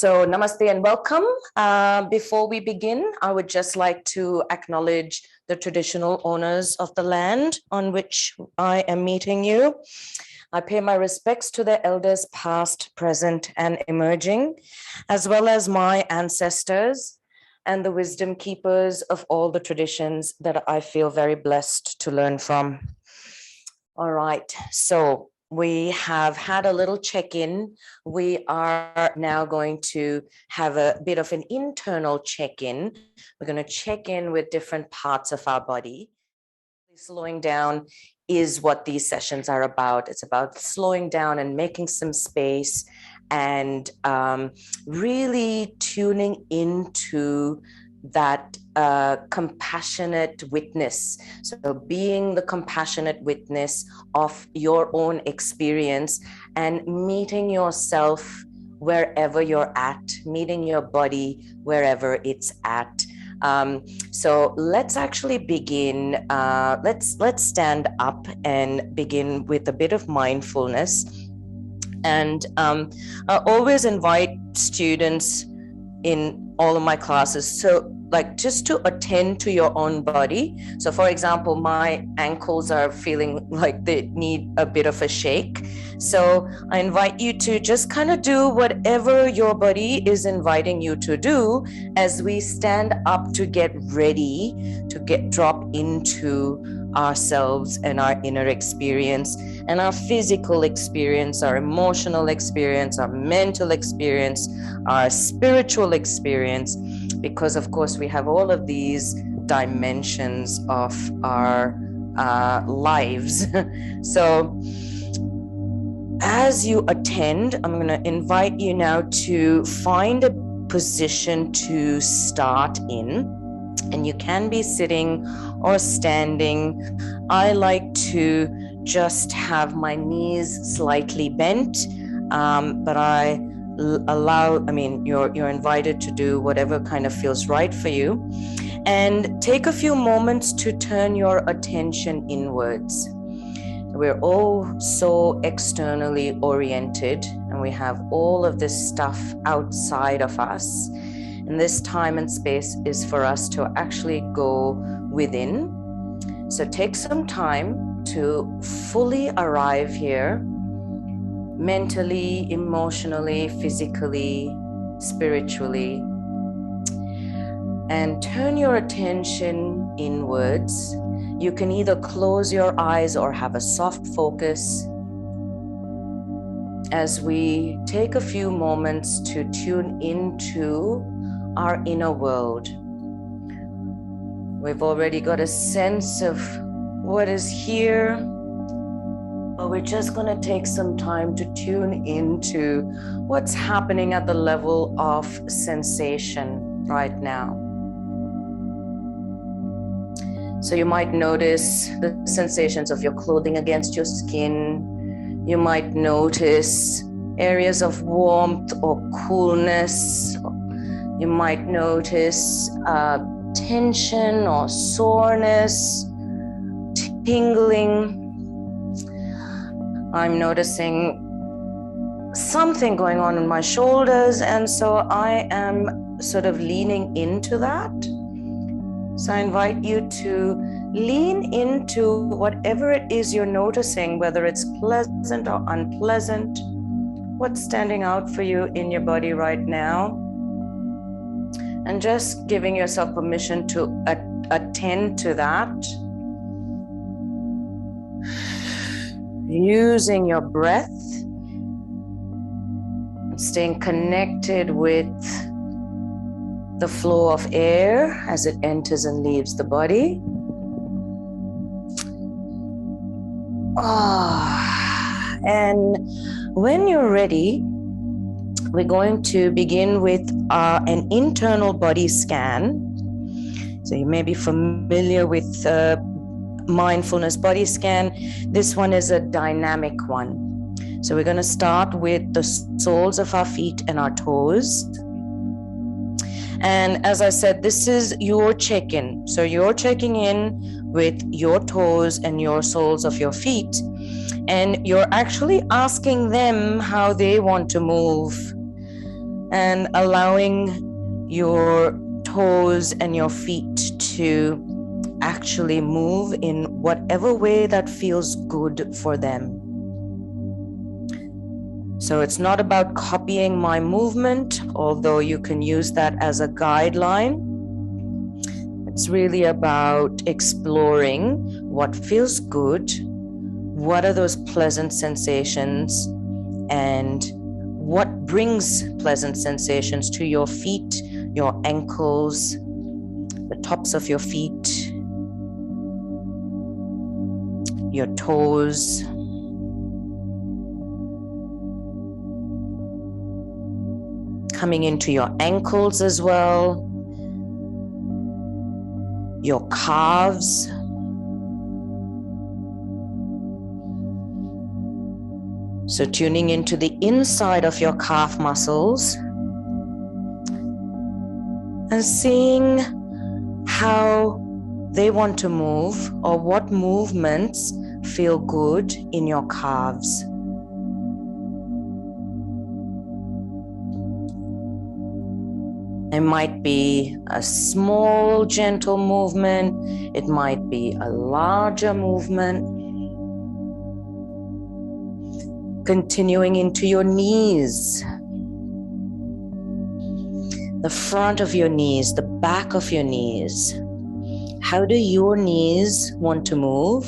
So namaste and welcome. Before we begin, I would just like to acknowledge the traditional owners of the land on which I am meeting you. I pay my respects to the elders past, present, and emerging, as well as my ancestors and the wisdom keepers of all the traditions that I feel very blessed to learn from. All right, so we have had a little check-in. We are now going to have a bit of an internal check-in. We're going to check in with different parts of our body. Slowing down is what these sessions are about. It's about slowing down and making some space and really tuning into that compassionate witness. So being the compassionate witness of your own experience and meeting yourself wherever you're at, meeting your body wherever it's at. So let's actually begin. Let's stand up and begin with a bit of mindfulness. And I always invite students in all of my classes, so like just to attend to your own body. So for example, my ankles are feeling like they need a bit of a shake. So I invite you to just kind of do whatever your body is inviting you to do as we stand up to get ready to drop into ourselves and our inner experience and our physical experience, our emotional experience, our mental experience, our spiritual experience, because of course we have all of these dimensions of our lives. So as you attend, I'm going to invite you now to find a position to start in. And you can be sitting or standing. I like to just have my knees slightly bent, but you're invited to do whatever kind of feels right for you. And take a few moments to turn your attention inwards. We're all so externally oriented, and we have all of this stuff outside of us. And this time and space is for us to actually go within. So take some time to fully arrive here, mentally, emotionally, physically, spiritually, and turn your attention inwards. You can either close your eyes or have a soft focus as we take a few moments to tune into our inner world. We've already got a sense of what is here, but we're just going to take some time to tune into what's happening at the level of sensation right now. So you might notice the sensations of your clothing against your skin. You might notice areas of warmth or coolness. You might notice tension or soreness, tingling. I'm noticing something going on in my shoulders, and so I am sort of leaning into that. So I invite you to lean into whatever it is you're noticing, whether it's pleasant or unpleasant, what's standing out for you in your body right now. And just giving yourself permission to attend to that. Using your breath, staying connected with the flow of air as it enters and leaves the body. And when you're ready, we're going to begin with an internal body scan. So you may be familiar with mindfulness body scan. This one is a dynamic one. So we're going to start with the soles of our feet and our toes. And as I said, this is your check-in. So you're checking in with your toes and your soles of your feet. And you're actually asking them how they want to move. and allowing your toes and your feet to actually move in whatever way that feels good for them. So it's not about copying my movement, although you can use that as a guideline. It's really about exploring what feels good, what are those pleasant sensations, and what brings pleasant sensations to your feet, your ankles, the tops of your feet, your toes. Coming into your ankles as well, your calves, so tuning into the inside of your calf muscles and seeing how they want to move or what movements feel good in your calves. It might be a small, gentle movement. It might be a larger movement. Continuing into your knees, the front of your knees, the back of your knees. How do your knees want to move?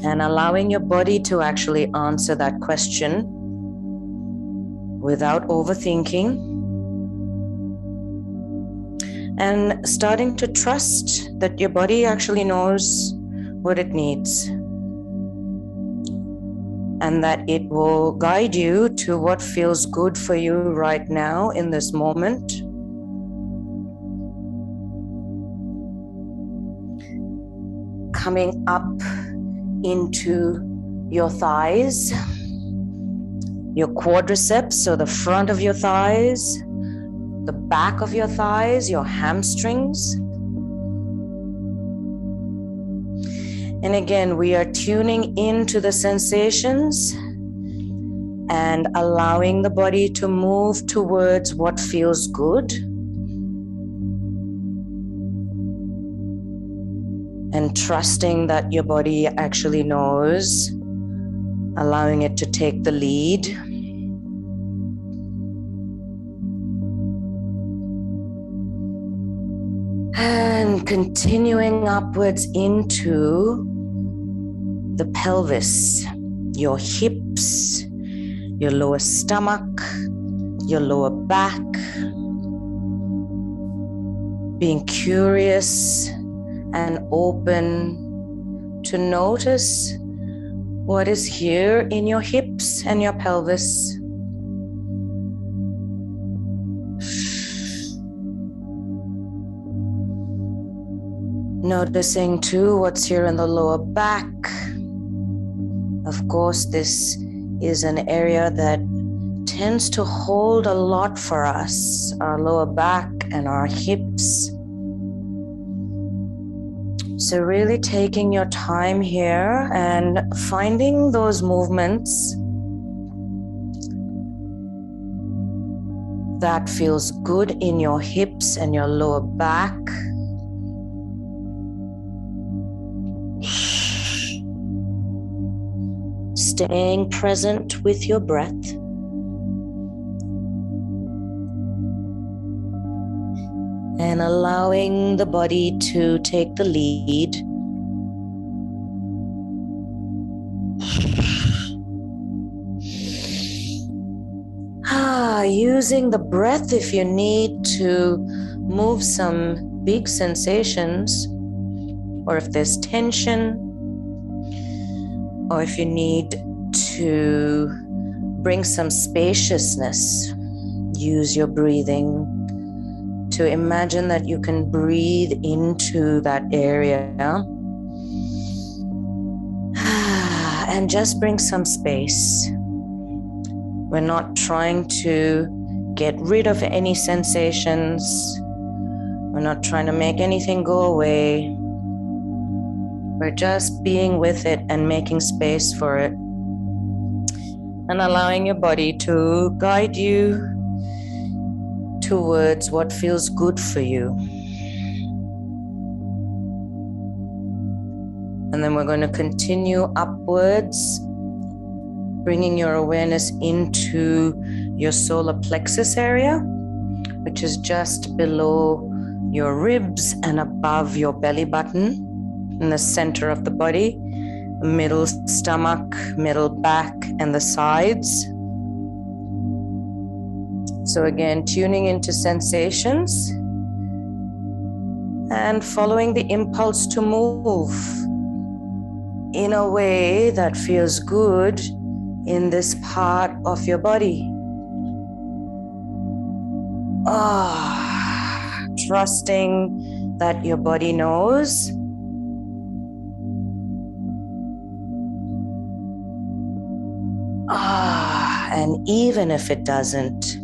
And allowing your body to actually answer that question without overthinking, and starting to trust that your body actually knows what it needs and that it will guide you to what feels good for you right now in this moment. Coming up into your thighs, your quadriceps, so the front of your thighs, the back of your thighs, your hamstrings. And again, we are tuning into the sensations and allowing the body to move towards what feels good. And trusting that your body actually knows, allowing it to take the lead. And continuing upwards into the pelvis, your hips, your lower stomach, your lower back. Being curious and open to notice what is here in your hips and your pelvis. Noticing too what's here in the lower back. Of course, this is an area that tends to hold a lot for us, our lower back and our hips. So really taking your time here and finding those movements that feels good in your hips and your lower back. Staying present with your breath. And allowing the body to take the lead. Using the breath if you need to move some big sensations, or if there's tension, or if you need to bring some spaciousness, use your breathing to imagine that you can breathe into that area and just bring some space. We're not trying to get rid of any sensations. We're not trying to make anything go away. We're just being with it and making space for it. and allowing your body to guide you towards what feels good for you. And then we're going to continue upwards, bringing your awareness into your solar plexus area, which is just below your ribs and above your belly button, in the center of the body, middle stomach, middle back, and the sides. So again, tuning into sensations and following the impulse to move in a way that feels good in this part of your body. Trusting that your body knows. And even if it doesn't,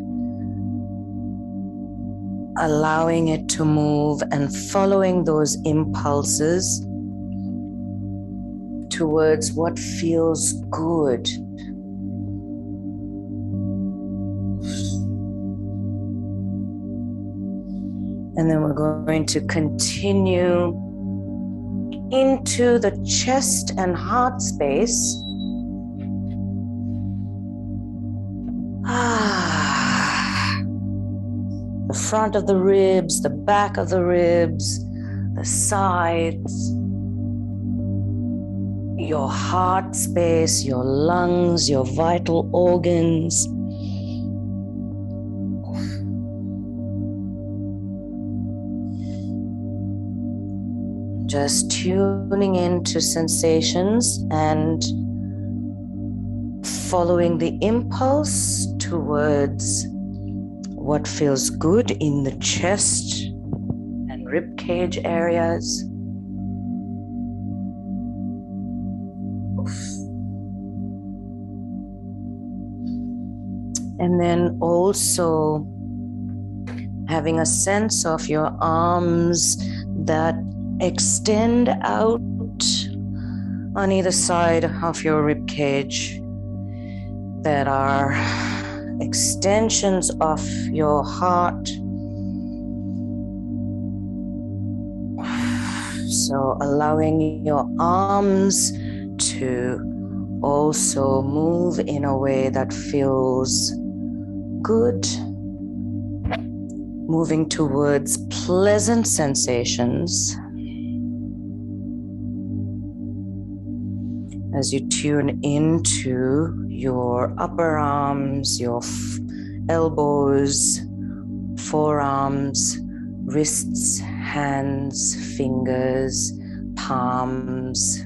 allowing it to move and following those impulses towards what feels good. And then we're going to continue into the chest and heart space. The front of the ribs, the back of the ribs, the sides, your heart space, your lungs, your vital organs. Just tuning into sensations and following the impulse towards what feels good in the chest and rib cage areas. And then also having a sense of your arms that extend out on either side of your rib cage, that are extensions of your heart. So allowing your arms to also move in a way that feels good, moving towards pleasant sensations. As you tune into your upper arms, your elbows, forearms, wrists, hands, fingers, palms.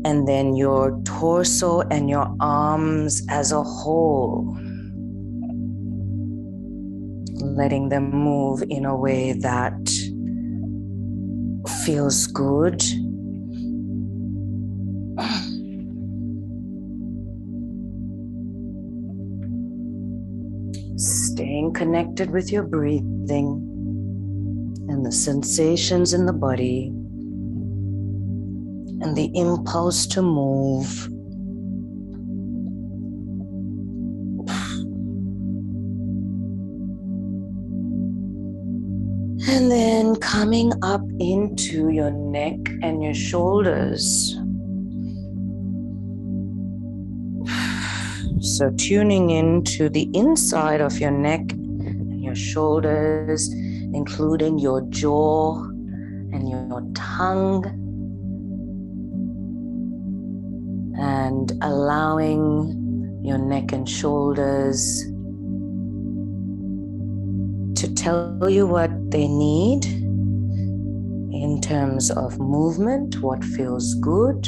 And then your torso and your arms as a whole. Letting them move in a way that feels good. Staying connected with your breathing and the sensations in the body and the impulse to move. And then coming up into your neck and your shoulders. So tuning into the inside of your neck and your shoulders, including your jaw and your tongue. And allowing your neck and shoulders to tell you what they need in terms of movement, what feels good.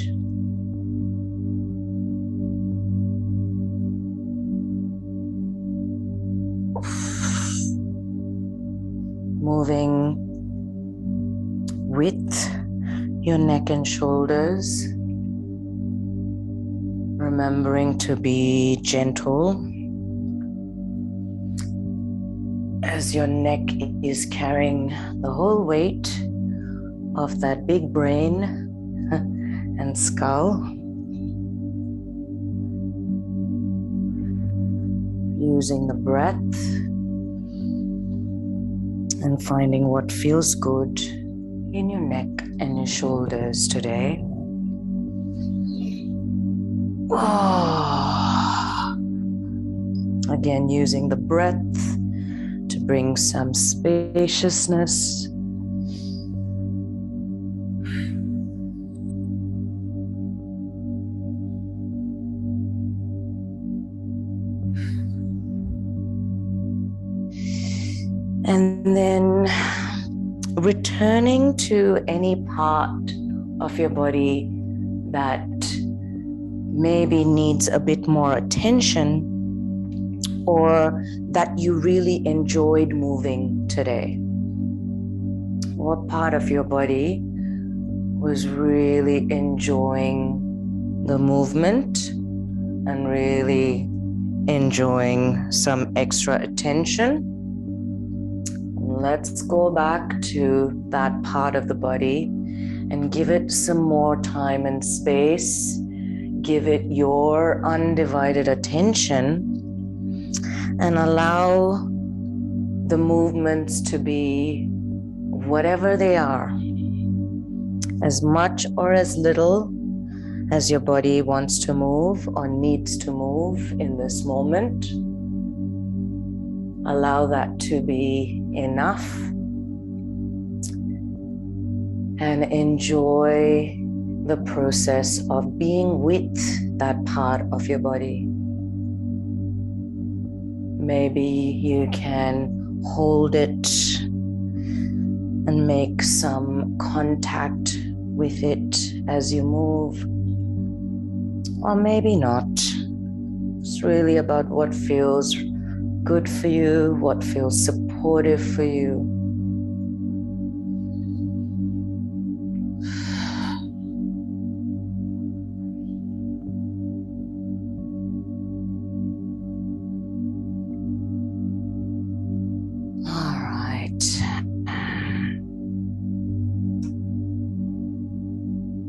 Moving with your neck and shoulders, remembering to be gentle as your neck is carrying the whole weight of that big brain and skull. Using the breath and finding what feels good in your neck and your shoulders today. Again, using the breath to bring some spaciousness. And then returning to any part of your body that maybe needs a bit more attention or that you really enjoyed moving today. What part of your body was really enjoying the movement and really enjoying some extra attention? Let's go back to that part of the body and give it some more time and space. Give it your undivided attention and allow the movements to be whatever they are, as much or as little as your body wants to move or needs to move in this moment. Allow that to be enough and enjoy the process of being with that part of your body. Maybe you can hold it and make some contact with it as you move, or maybe not. It's really about what feels good for you, what feels supportive for you. All right.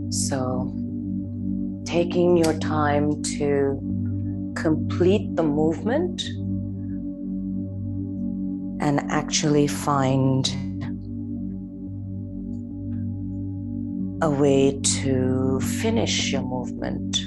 So, taking your time to complete the movement and actually find a way to finish your movement.